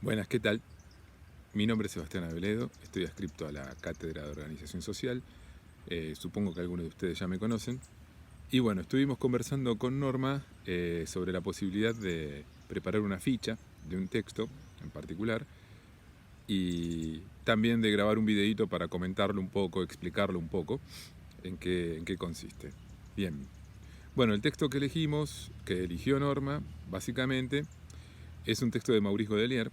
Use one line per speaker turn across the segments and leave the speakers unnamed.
Buenas, ¿qué tal? Mi nombre es Sebastián Aveledo, estoy adscripto a la Cátedra de Organización Social, supongo que algunos de ustedes ya me conocen. Y bueno, estuvimos conversando con Norma sobre la posibilidad de preparar una ficha de un texto en particular y también de grabar un videíto para comentarlo un poco, explicarlo un poco en qué consiste. Bien, bueno, el texto que elegimos, que eligió Norma, básicamente es un texto de Maurice Godelier,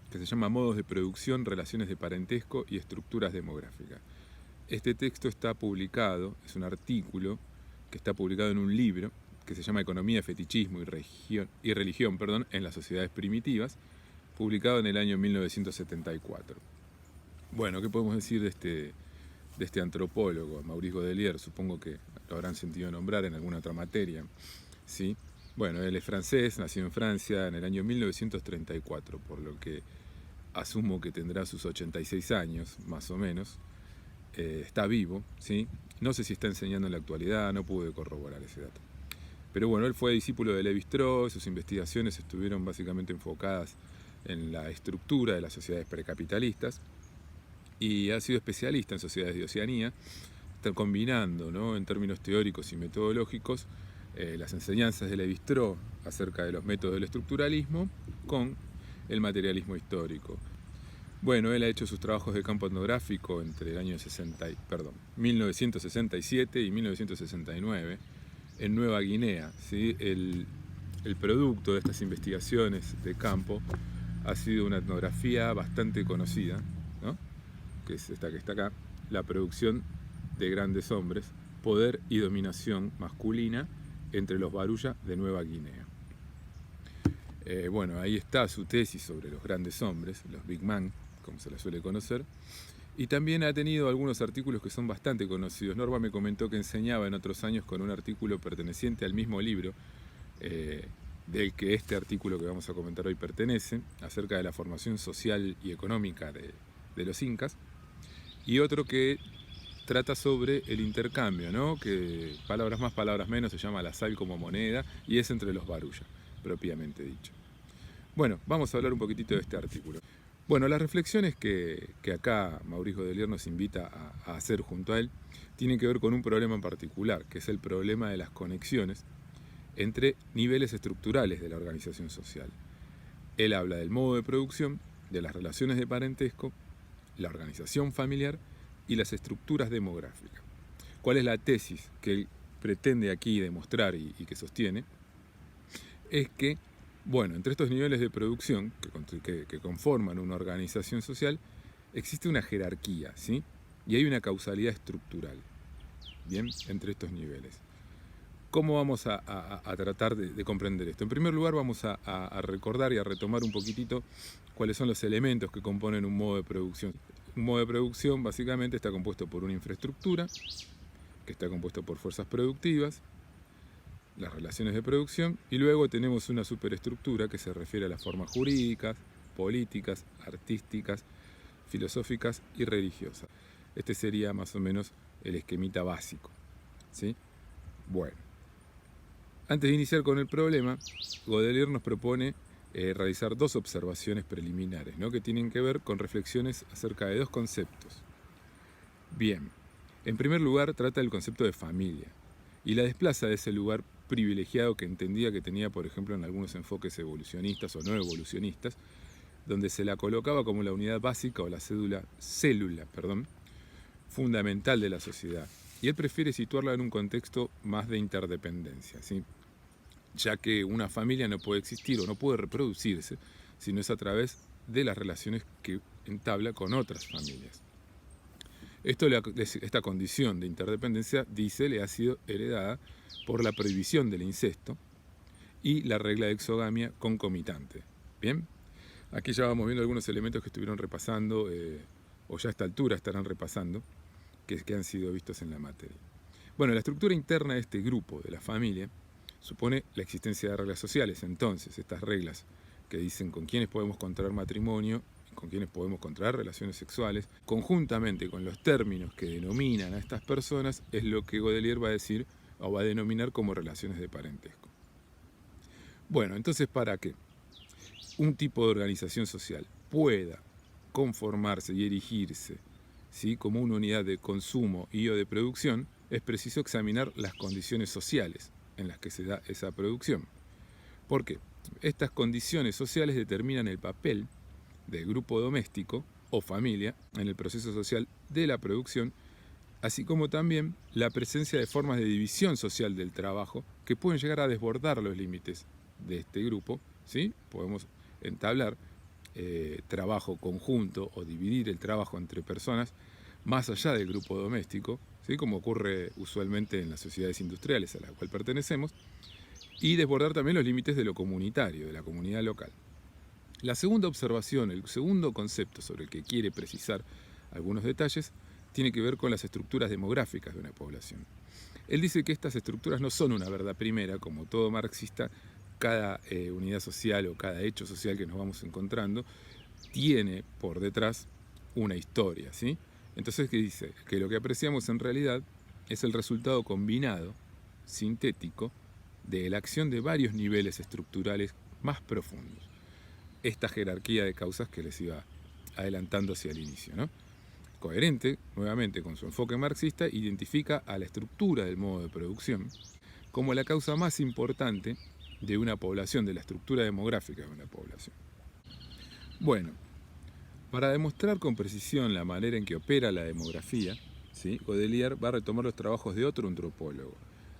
que se llama Modos de producción, relaciones de parentesco y estructuras demográficas. Este texto está publicado, es un artículo que está publicado en un libro que se llama Economía, Fetichismo y Religión en las sociedades primitivas, publicado en el año 1974. Bueno, ¿qué podemos decir de este antropólogo, Maurice Godelier? Supongo que lo habrán sentido nombrar en alguna otra materia, ¿sí? Bueno, él es francés, nació en Francia en el año 1934, por lo que asumo que tendrá sus 86 años, más o menos. Está vivo, ¿sí? No sé si está enseñando en la actualidad, no pude corroborar ese dato. Pero bueno, él fue discípulo de Lévi-Strauss, sus investigaciones estuvieron básicamente enfocadas en la estructura de las sociedades precapitalistas y ha sido especialista en sociedades de Oceanía, está combinando, ¿no?, en términos teóricos y metodológicos las enseñanzas de Lévi-Strauss acerca de los métodos del estructuralismo con el materialismo histórico. Bueno, él ha hecho sus trabajos de campo etnográfico entre el año 1967 y 1969 en Nueva Guinea, ¿sí? El producto de estas investigaciones de campo ha sido una etnografía bastante conocida, ¿no?, que es esta que está acá, la producción de grandes hombres, poder y dominación masculina entre los Baruya de Nueva Guinea. Bueno, ahí está su tesis sobre los grandes hombres, los Big Man, como se la suele conocer, y también ha tenido algunos artículos que son bastante conocidos. Norma me comentó que enseñaba en otros años con un artículo perteneciente al mismo libro del que este artículo que vamos a comentar hoy pertenece, acerca de la formación social y económica de los incas, y otro que trata sobre el intercambio, ¿no?, que palabras más, palabras menos, se llama la sal como moneda, y es entre los Baruya, propiamente dicho. Bueno, vamos a hablar un poquitito de este artículo. Bueno, las reflexiones que acá Maurice Godelier nos invita a hacer junto a él tienen que ver con un problema en particular, que es el problema de las conexiones entre niveles estructurales de la organización social. Él habla del modo de producción, de las relaciones de parentesco, la organización familiar y las estructuras demográficas. ¿Cuál es la tesis que él pretende aquí demostrar y que sostiene? Es que, bueno, entre estos niveles de producción que conforman una organización social, existe una jerarquía, ¿sí? Y hay una causalidad estructural, ¿bien?, entre estos niveles. ¿Cómo vamos a tratar de comprender esto? En primer lugar, vamos a recordar y a retomar un poquitito cuáles son los elementos que componen un modo de producción. Un modo de producción básicamente está compuesto por una infraestructura, que está compuesto por fuerzas productivas, las relaciones de producción, y luego tenemos una superestructura que se refiere a las formas jurídicas, políticas, artísticas, filosóficas y religiosas. Este sería más o menos el esquemita básico, ¿sí? Bueno, antes de iniciar con el problema, Godelier nos propone realizar dos observaciones preliminares, ¿no?, que tienen que ver con reflexiones acerca de dos conceptos. Bien, en primer lugar trata del concepto de familia y la desplaza de ese lugar privilegiado que entendía que tenía, por ejemplo, en algunos enfoques evolucionistas o no evolucionistas, donde se la colocaba como la unidad básica o la célula fundamental de la sociedad. Y él prefiere situarla en un contexto más de interdependencia, ¿sí?, ya que una familia no puede existir o no puede reproducirse si no es a través de las relaciones que entabla con otras familias. Esta condición de interdependencia, dice, le ha sido heredada por la prohibición del incesto y la regla de exogamia concomitante. Bien, aquí ya vamos viendo algunos elementos que estuvieron repasando, o ya a esta altura estarán repasando, que han sido vistos en la materia. Bueno, la estructura interna de este grupo, de la familia, supone la existencia de reglas sociales. Entonces, estas reglas que dicen con quiénes podemos contraer matrimonio, con quienes podemos contraer relaciones sexuales, conjuntamente con los términos que denominan a estas personas, es lo que Godelier va a decir o va a denominar como relaciones de parentesco. Bueno, entonces, ¿para qué? un tipo de organización social pueda conformarse y erigirse, ¿sí?, como una unidad de consumo y o de producción, es preciso examinar las condiciones sociales en las que se da esa producción. ¿Por qué? Estas condiciones sociales determinan el papel del grupo doméstico o familia en el proceso social de la producción, así como también la presencia de formas de división social del trabajo que pueden llegar a desbordar los límites de este grupo, ¿sí? Podemos entablar trabajo conjunto o dividir el trabajo entre personas más allá del grupo doméstico, ¿sí?, como ocurre usualmente en las sociedades industriales a las cuales pertenecemos, y desbordar también los límites de lo comunitario, de la comunidad local. La segunda observación, el segundo concepto sobre el que quiere precisar algunos detalles, tiene que ver con las estructuras demográficas de una población. Él dice que estas estructuras no son una verdad primera, como todo marxista. Cada unidad social o cada hecho social que nos vamos encontrando tiene por detrás una historia, ¿sí? Entonces, ¿qué dice? Que lo que apreciamos en realidad es el resultado combinado, sintético, de la acción de varios niveles estructurales más profundos. Esta jerarquía de causas que les iba adelantando hacia el inicio, ¿no? Coherente, nuevamente, con su enfoque marxista, identifica a la estructura del modo de producción como la causa más importante de una población, de la estructura demográfica de una población. Bueno, para demostrar con precisión la manera en que opera la demografía, ¿sí?, Godelier va a retomar los trabajos de otro antropólogo,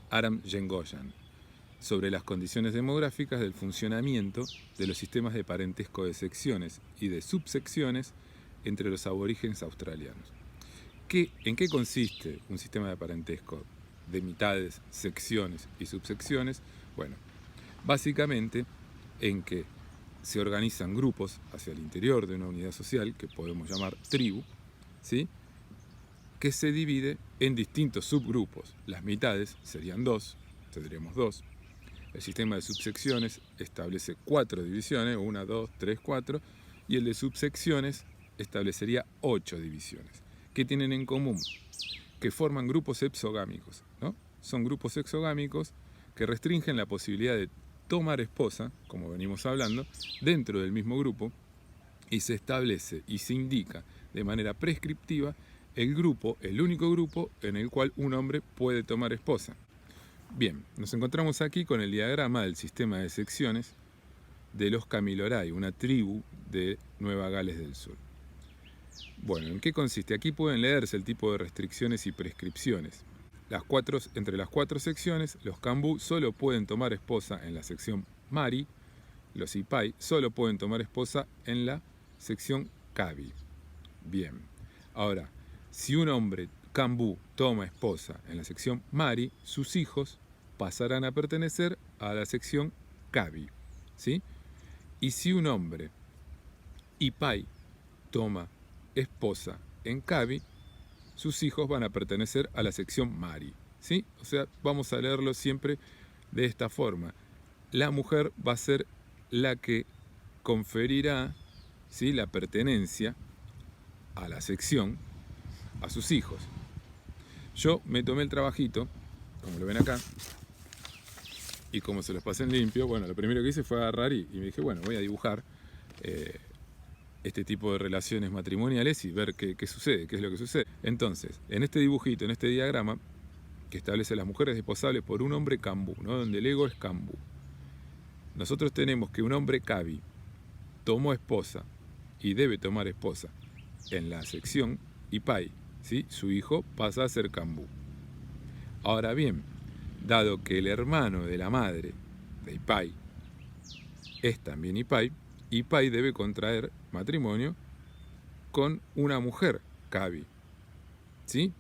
Aram Yengoyan, sobre las condiciones demográficas del funcionamiento de los sistemas de parentesco de secciones y de subsecciones entre los aborígenes australianos. ¿En qué consiste un sistema de parentesco de mitades, secciones y subsecciones? Bueno, básicamente en que se organizan grupos hacia el interior de una unidad social, que podemos llamar tribu, ¿sí?, que se divide en distintos subgrupos. Las mitades serían tendríamos dos. El sistema de subsecciones establece 4 divisiones, 1, 2, 3, 4, y el de subsecciones establecería 8 divisiones. ¿Qué tienen en común? Que forman grupos exogámicos, ¿no? Son grupos exogámicos que restringen la posibilidad de tomar esposa, como venimos hablando, dentro del mismo grupo, y se establece y se indica de manera prescriptiva el único grupo en el cual un hombre puede tomar esposa. Bien, nos encontramos aquí con el diagrama del sistema de secciones de los Kamilaroi, una tribu de Nueva Gales del Sur. Bueno, ¿en qué consiste? Aquí pueden leerse el tipo de restricciones y prescripciones. Entre las 4 secciones, los Kambú solo pueden tomar esposa en la sección Mari, los Ipai solo pueden tomar esposa en la sección Kabi. Bien, ahora, si un hombre Kambú toma esposa en la sección Mari, sus hijos pasarán a pertenecer a la sección Kabi, ¿sí? Y si un hombre Ipai toma esposa en Kabi, sus hijos van a pertenecer a la sección Mari, ¿sí? O sea, vamos a leerlo siempre de esta forma. La mujer va a ser la que conferirá, ¿sí?, la pertenencia a la sección a sus hijos. Yo me tomé el trabajito, como lo ven acá, y como se los pasé en limpio, bueno, lo primero que hice fue agarrar y me dije, bueno, voy a dibujar este tipo de relaciones matrimoniales y ver qué sucede, qué es lo que sucede. Entonces, en este dibujito, en este diagrama, que establece a las mujeres desposables por un hombre Kambú, ¿no?, donde el ego es Kambú, nosotros tenemos que un hombre Kabi tomó esposa y debe tomar esposa en la sección Ipai, ¿sí? Su hijo pasa a ser Kambú. Ahora bien, dado que el hermano de la madre de Ipai es también Ipai, Ipai debe contraer matrimonio con una mujer Kabi, ¿sí?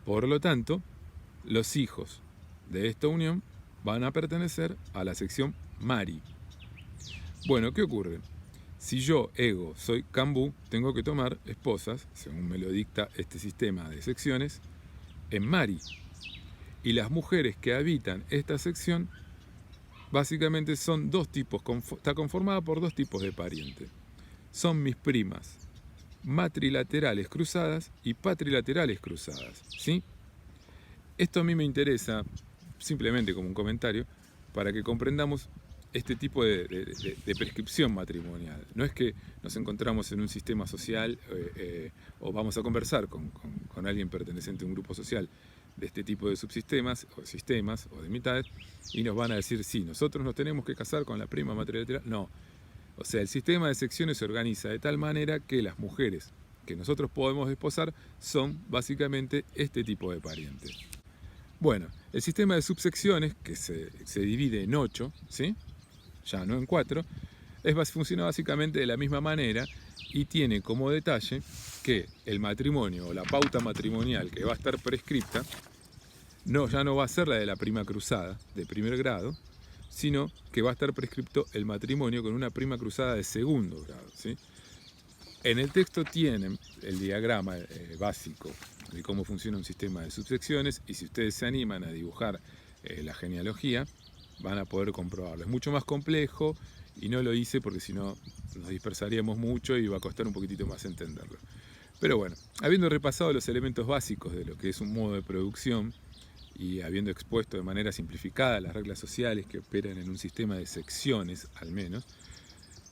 Por lo tanto, los hijos de esta unión van a pertenecer a la sección Mari. Bueno, ¿qué ocurre? Si yo, ego, soy Kambú, tengo que tomar esposas, según me lo dicta este sistema de secciones, en Mari. Y las mujeres que habitan esta sección, básicamente son dos tipos, está conformada por 2 tipos de parientes. Son mis primas matrilaterales cruzadas y patrilaterales cruzadas, ¿sí? Esto a mí me interesa, simplemente como un comentario, para que comprendamos este tipo de prescripción matrimonial. No es que nos encontramos en un sistema social o vamos a conversar con alguien perteneciente a un grupo social de este tipo de subsistemas o sistemas o de mitades y nos van a decir, sí, nosotros nos tenemos que casar con la prima material. No. O sea, el sistema de secciones se organiza de tal manera que las mujeres que nosotros podemos desposar son básicamente este tipo de parientes. Bueno, el sistema de subsecciones, que se divide en 8, ¿sí? Ya no en 4, funciona básicamente de la misma manera y tiene como detalle que el matrimonio o la pauta matrimonial que va a estar prescripta ya no va a ser la de la prima cruzada de primer grado, sino que va a estar prescripto el matrimonio con una prima cruzada de segundo grado, ¿sí? En el texto tienen el diagrama básico de cómo funciona un sistema de subsecciones y si ustedes se animan a dibujar la genealogía, van a poder comprobarlo. Es mucho más complejo y no lo hice porque si no nos dispersaríamos mucho y va a costar un poquitito más entenderlo. Pero bueno, habiendo repasado los elementos básicos de lo que es un modo de producción y habiendo expuesto de manera simplificada las reglas sociales que operan en un sistema de secciones al menos,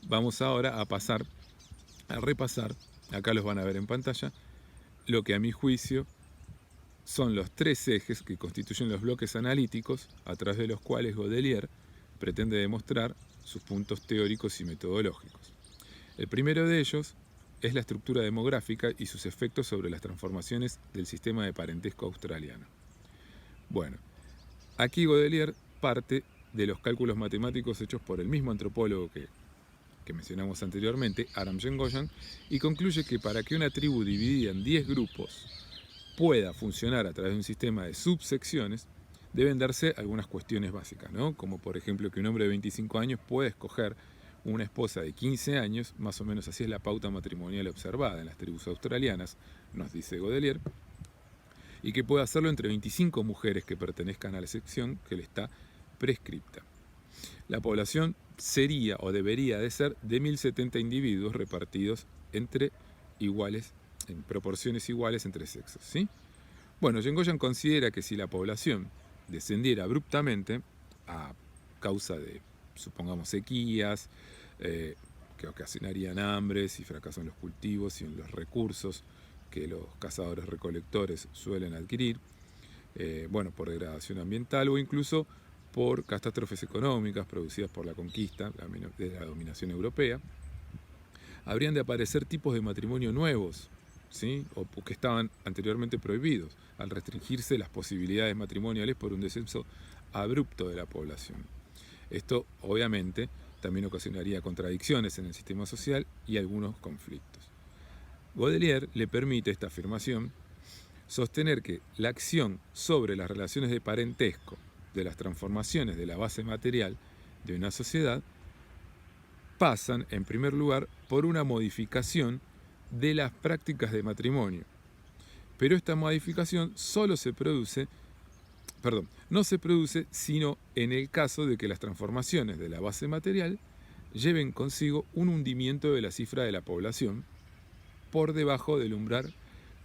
vamos ahora a repasar, acá los van a ver en pantalla, lo que a mi juicio son los 3 ejes que constituyen los bloques analíticos a través de los cuales Godelier pretende demostrar sus puntos teóricos y metodológicos. El primero de ellos es la estructura demográfica y sus efectos sobre las transformaciones del sistema de parentesco australiano. Bueno, aquí Godelier parte de los cálculos matemáticos hechos por el mismo antropólogo que mencionamos anteriormente, Aram Yengoyan, y concluye que para que una tribu dividida en 10 grupos pueda funcionar a través de un sistema de subsecciones, deben darse algunas cuestiones básicas, ¿no? Como por ejemplo que un hombre de 25 años puede escoger una esposa de 15 años, más o menos así es la pauta matrimonial observada en las tribus australianas, nos dice Godelier, y que pueda hacerlo entre 25 mujeres que pertenezcan a la sección que le está prescripta. La población sería o debería de ser de 1070 individuos repartidos entre iguales, en proporciones iguales entre sexos, ¿sí? Bueno, Yengoyan considera que si la población descendiera abruptamente a causa de, supongamos, sequías, que ocasionarían hambres y fracaso en los cultivos y en los recursos que los cazadores-recolectores suelen adquirir, por degradación ambiental o incluso por catástrofes económicas producidas por la conquista de la dominación europea, habrían de aparecer tipos de matrimonio nuevos, ¿sí? O que estaban anteriormente prohibidos, al restringirse las posibilidades matrimoniales por un descenso abrupto de la población. Esto, obviamente, también ocasionaría contradicciones en el sistema social y algunos conflictos. Godelier le permite esta afirmación sostener que la acción sobre las relaciones de parentesco de las transformaciones de la base material de una sociedad pasan, en primer lugar, por una modificación de las prácticas de matrimonio. Pero esta modificación no se produce sino en el caso de que las transformaciones de la base material lleven consigo un hundimiento de la cifra de la población por debajo del umbral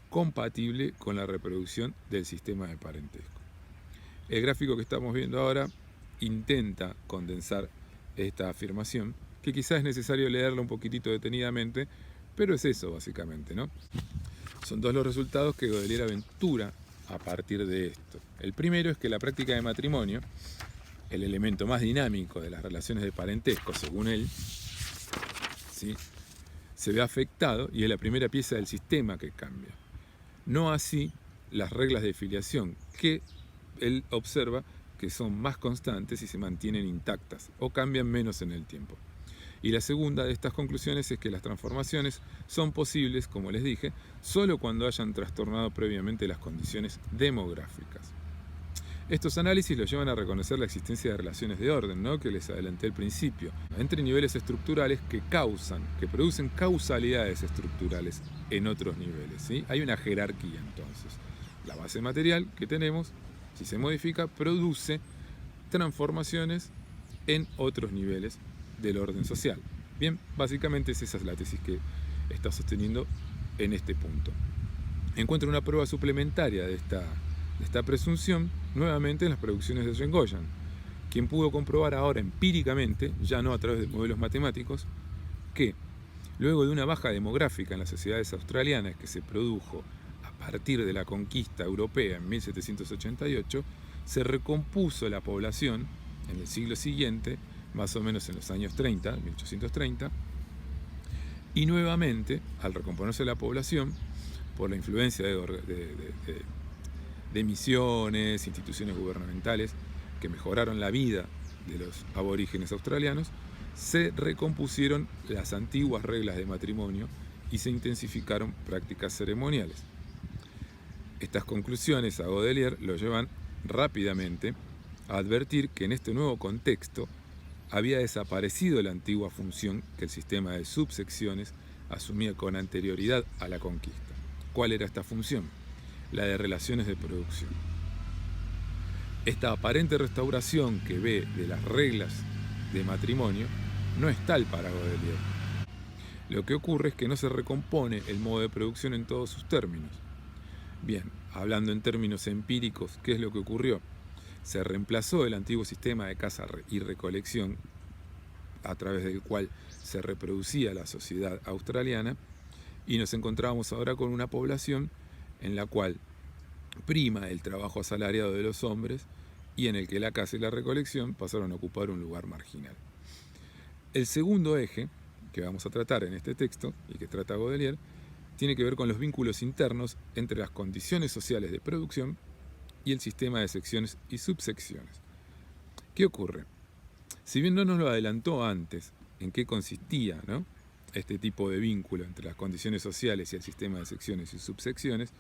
compatible con la reproducción del sistema de parentesco. El gráfico que estamos viendo ahora intenta condensar esta afirmación, que quizás es necesario leerla un poquitito detenidamente, pero es eso básicamente, ¿no? Son 2 los resultados que Godelier aventura a partir de esto. El primero es que la práctica de matrimonio, el elemento más dinámico de las relaciones de parentesco, según él, ¿sí?, se ve afectado y es la primera pieza del sistema que cambia. No así las reglas de filiación, que él observa que son más constantes y se mantienen intactas o cambian menos en el tiempo. Y la segunda de estas conclusiones es que las transformaciones son posibles, como les dije, solo cuando hayan trastornado previamente las condiciones demográficas. Estos análisis los llevan a reconocer la existencia de relaciones de orden, ¿no?, que les adelanté al principio, entre niveles estructurales que producen causalidades estructurales en otros niveles, ¿sí? Hay una jerarquía entonces. La base material que tenemos, si se modifica, produce transformaciones en otros niveles del orden social. Bien, básicamente esa es la tesis que está sosteniendo en este punto. Encuentra una prueba suplementaria de esta presunción nuevamente en las producciones de Yengoyan, quien pudo comprobar ahora empíricamente, ya no a través de modelos matemáticos, que luego de una baja demográfica en las sociedades australianas que se produjo a partir de la conquista europea en 1788, se recompuso la población en el siglo siguiente, más o menos en los años 30, 1830, y nuevamente, al recomponerse la población, por la influencia de misiones, instituciones gubernamentales que mejoraron la vida de los aborígenes australianos, se recompusieron las antiguas reglas de matrimonio y se intensificaron prácticas ceremoniales. Estas conclusiones a Godelier lo llevan rápidamente a advertir que en este nuevo contexto había desaparecido la antigua función que el sistema de subsecciones asumía con anterioridad a la conquista. ¿Cuál era esta función? La de relaciones de producción. Esta aparente restauración que ve de las reglas de matrimonio no es tal para Godelier. Lo que ocurre es que no se recompone el modo de producción en todos sus términos. Bien, hablando en términos empíricos, ¿qué es lo que ocurrió? Se reemplazó el antiguo sistema de caza y recolección, a través del cual se reproducía la sociedad australiana, y nos encontramos ahora con una población en la cual prima el trabajo asalariado de los hombres y en el que la caza y la recolección pasaron a ocupar un lugar marginal. El segundo eje que vamos a tratar en este texto, y que trata Godelier, tiene que ver con los vínculos internos entre las condiciones sociales de producción y el sistema de secciones y subsecciones. ¿Qué ocurre? Si bien no nos lo adelantó antes en qué consistía, ¿no?, este tipo de vínculo entre las condiciones sociales y el sistema de secciones y subsecciones,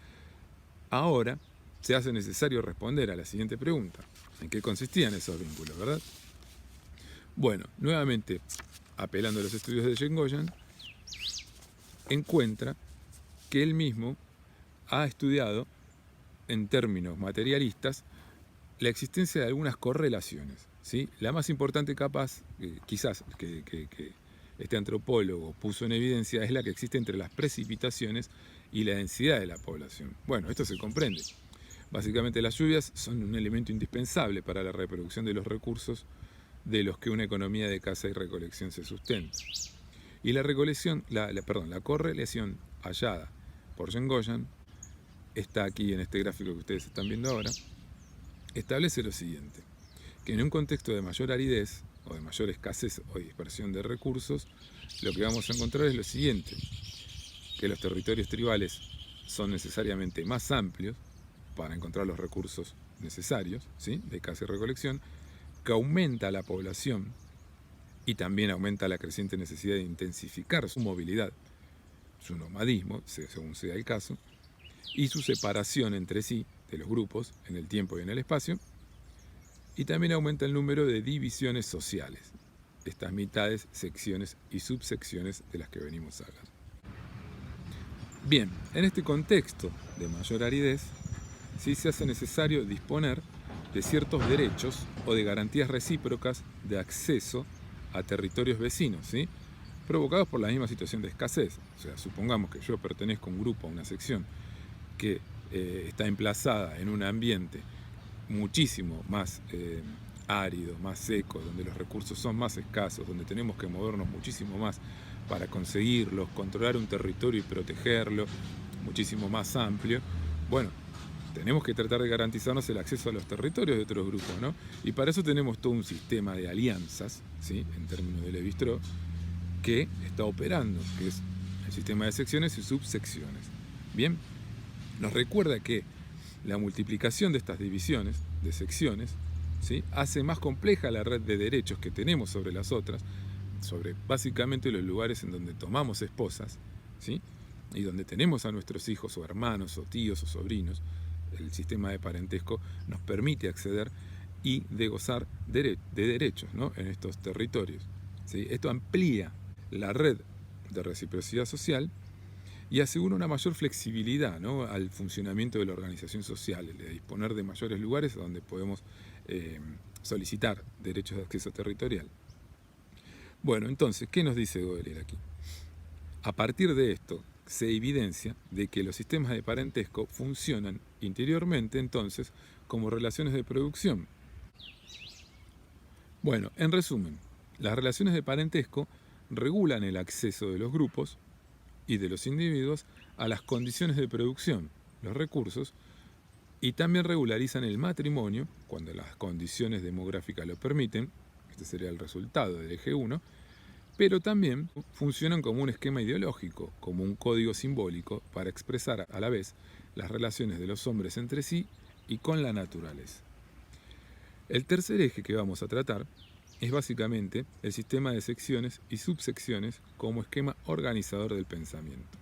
ahora se hace necesario responder a la siguiente pregunta: ¿en qué consistían esos vínculos, verdad? Bueno, nuevamente, apelando a los estudios de Yengoyan, encuentra que él mismo ha estudiado, en términos materialistas, la existencia de algunas correlaciones, ¿sí? La más importante capaz, quizás, que este antropólogo puso en evidencia, es la que existe entre las precipitaciones y la densidad de la población. Bueno, esto se comprende. Básicamente las lluvias son un elemento indispensable para la reproducción de los recursos de los que una economía de caza y recolección se sustenta. Y la correlación hallada por Yengoyan, está aquí en este gráfico que ustedes están viendo ahora, establece lo siguiente: que en un contexto de mayor aridez o de mayor escasez o dispersión de recursos, lo que vamos a encontrar es lo siguiente: que los territorios tribales son necesariamente más amplios para encontrar los recursos necesarios, ¿sí?, de caza y recolección, que aumenta la población y también aumenta la creciente necesidad de intensificar su movilidad, su nomadismo, según sea el caso, y su separación entre sí de los grupos en el tiempo y en el espacio, y también aumenta el número de divisiones sociales, estas mitades, secciones y subsecciones de las que venimos hablando. Bien, en este contexto de mayor aridez, sí se hace necesario disponer de ciertos derechos o de garantías recíprocas de acceso a territorios vecinos, ¿sí?, provocados por la misma situación de escasez. O sea, supongamos que yo pertenezco a un grupo, a una sección que está emplazada en un ambiente muchísimo más árido, más seco, donde los recursos son más escasos, donde tenemos que movernos muchísimo más para conseguirlos, controlar un territorio y protegerlo, muchísimo más amplio. Bueno, tenemos que tratar de garantizarnos el acceso a los territorios de otros grupos, ¿no? Y para eso tenemos todo un sistema de alianzas, ¿sí?, en términos de Lévi-Strauss, que está operando, que es el sistema de secciones y subsecciones. Bien, nos recuerda que la multiplicación de estas divisiones, de secciones, ¿sí?, hace más compleja la red de derechos que tenemos sobre las otras, sobre básicamente los lugares en donde tomamos esposas, ¿sí?, y donde tenemos a nuestros hijos o hermanos o tíos o sobrinos. El sistema de parentesco nos permite acceder y de gozar de derechos, ¿no?, en estos territorios, ¿sí? Esto amplía la red de reciprocidad social y asegura una mayor flexibilidad, ¿no?, al funcionamiento de la organización social, el de disponer de mayores lugares donde podemos solicitar derechos de acceso territorial. Bueno, entonces, ¿qué nos dice Godelier aquí? A partir de esto, se evidencia de que los sistemas de parentesco funcionan interiormente, entonces, como relaciones de producción. Bueno, en resumen, las relaciones de parentesco regulan el acceso de los grupos y de los individuos a las condiciones de producción, los recursos, y también regularizan el matrimonio cuando las condiciones demográficas lo permiten, este sería el resultado del eje 1, pero también funcionan como un esquema ideológico, como un código simbólico para expresar a la vez las relaciones de los hombres entre sí y con la naturaleza. El tercer eje que vamos a tratar es básicamente el sistema de secciones y subsecciones como esquema organizador del pensamiento.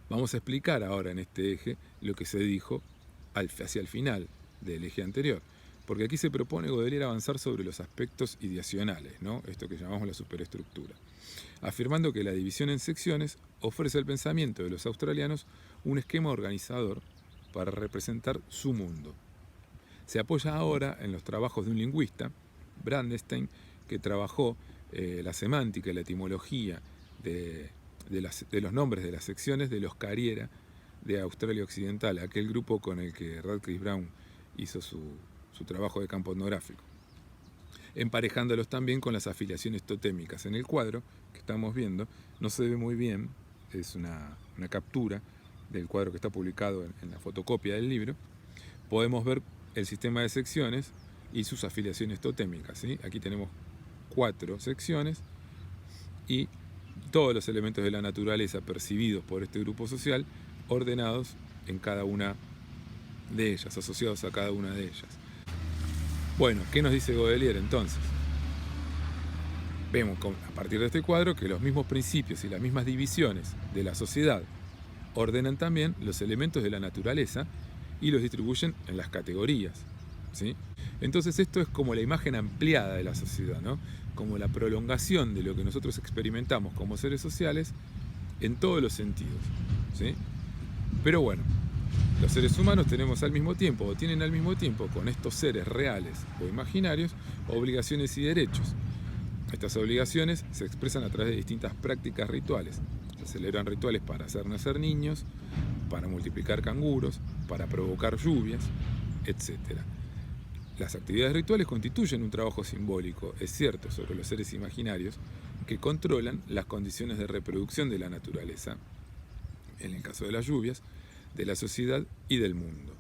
Vamos a explicar ahora en este eje lo que se dijo hacia el final del eje anterior, porque aquí se propone Godelier avanzar sobre los aspectos ideacionales, ¿no? Esto que llamamos la superestructura, afirmando que la división en secciones ofrece al pensamiento de los australianos un esquema organizador para representar su mundo. Se apoya ahora en los trabajos de un lingüista, Brandenstein, que trabajó la semántica y la etimología de los nombres de las secciones de los Carriera de Australia Occidental, aquel grupo con el que Radcliffe Brown hizo su trabajo de campo etnográfico, emparejándolos también con las afiliaciones totémicas. En el cuadro que estamos viendo no se ve muy bien, es una captura del cuadro que está publicado en la fotocopia del libro. Podemos ver el sistema de secciones y sus afiliaciones totémicas, ¿sí? Aquí tenemos 4 secciones y todos los elementos de la naturaleza percibidos por este grupo social ordenados en cada una de ellas, asociados a cada una de ellas. Bueno, ¿qué nos dice Godelier entonces? Vemos a partir de este cuadro que los mismos principios y las mismas divisiones de la sociedad ordenan también los elementos de la naturaleza y los distribuyen en las categorías, ¿sí? Entonces esto es como la imagen ampliada de la sociedad, ¿no? Como la prolongación de lo que nosotros experimentamos como seres sociales en todos los sentidos, ¿sí? Pero bueno, los seres humanos tenemos al mismo tiempo, o tienen al mismo tiempo, con estos seres reales o imaginarios, obligaciones y derechos. Estas obligaciones se expresan a través de distintas prácticas rituales. Se celebran rituales para hacer nacer niños, para multiplicar canguros, para provocar lluvias, etc. Las actividades rituales constituyen un trabajo simbólico, es cierto, sobre los seres imaginarios que controlan las condiciones de reproducción de la naturaleza, en el caso de las lluvias, de la sociedad y del mundo.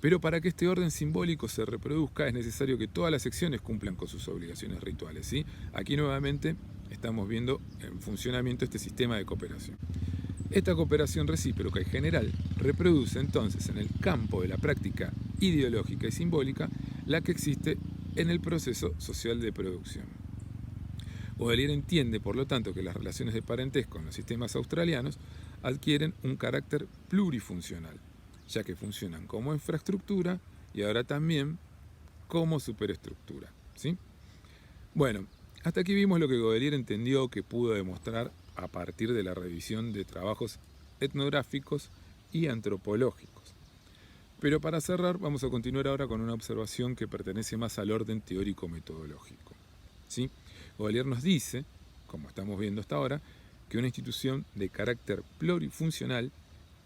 Pero para que este orden simbólico se reproduzca es necesario que todas las secciones cumplan con sus obligaciones rituales, ¿sí? Aquí nuevamente estamos viendo en funcionamiento este sistema de cooperación. Esta cooperación recíproca y general reproduce entonces en el campo de la práctica ideológica y simbólica la que existe en el proceso social de producción. Godelier entiende, por lo tanto, que las relaciones de parentesco en los sistemas australianos adquieren un carácter plurifuncional, ya que funcionan como infraestructura y ahora también como superestructura, ¿sí? Bueno, hasta aquí vimos lo que Godelier entendió que pudo demostrar a partir de la revisión de trabajos etnográficos y antropológicos. Pero para cerrar, vamos a continuar ahora con una observación que pertenece más al orden teórico-metodológico, ¿sí? Godelier nos dice, como estamos viendo hasta ahora, que una institución de carácter plurifuncional,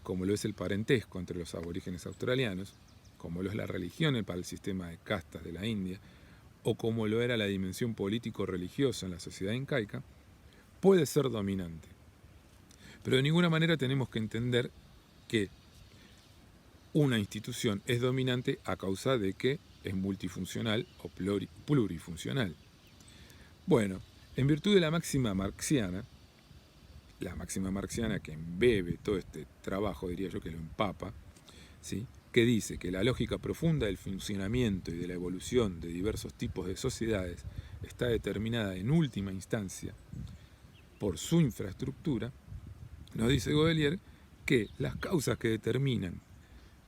como lo es el parentesco entre los aborígenes australianos, como lo es la religión para el sistema de castas de la India, o como lo era la dimensión político-religiosa en la sociedad incaica, puede ser dominante. Pero de ninguna manera tenemos que entender que una institución es dominante a causa de que es multifuncional o plurifuncional. Bueno, en virtud de la máxima marxiana que embebe todo este trabajo, diría yo que lo empapa, ¿sí? Que dice que la lógica profunda del funcionamiento y de la evolución de diversos tipos de sociedades está determinada en última instancia por su infraestructura, nos dice Godelier que las causas que determinan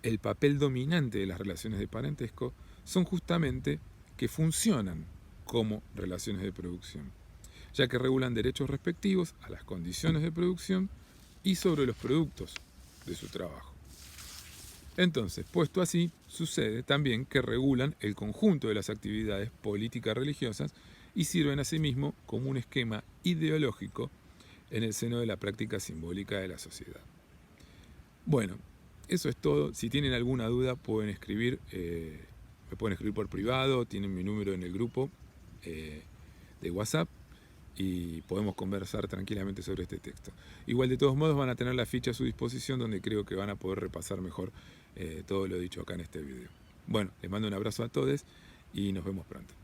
el papel dominante de las relaciones de parentesco son justamente que funcionan como relaciones de producción, ya que regulan derechos respectivos a las condiciones de producción y sobre los productos de su trabajo. Entonces, puesto así, sucede también que regulan el conjunto de las actividades políticas religiosas y sirven asimismo como un esquema ideológico en el seno de la práctica simbólica de la sociedad. Bueno, eso es todo. Si tienen alguna duda pueden escribir me pueden escribir por privado, tienen mi número en el grupo de WhatsApp y podemos conversar tranquilamente sobre este texto. Igual de todos modos van a tener la ficha a su disposición donde creo que van a poder repasar mejor todo lo dicho acá en este video. Bueno, les mando un abrazo a todos y nos vemos pronto.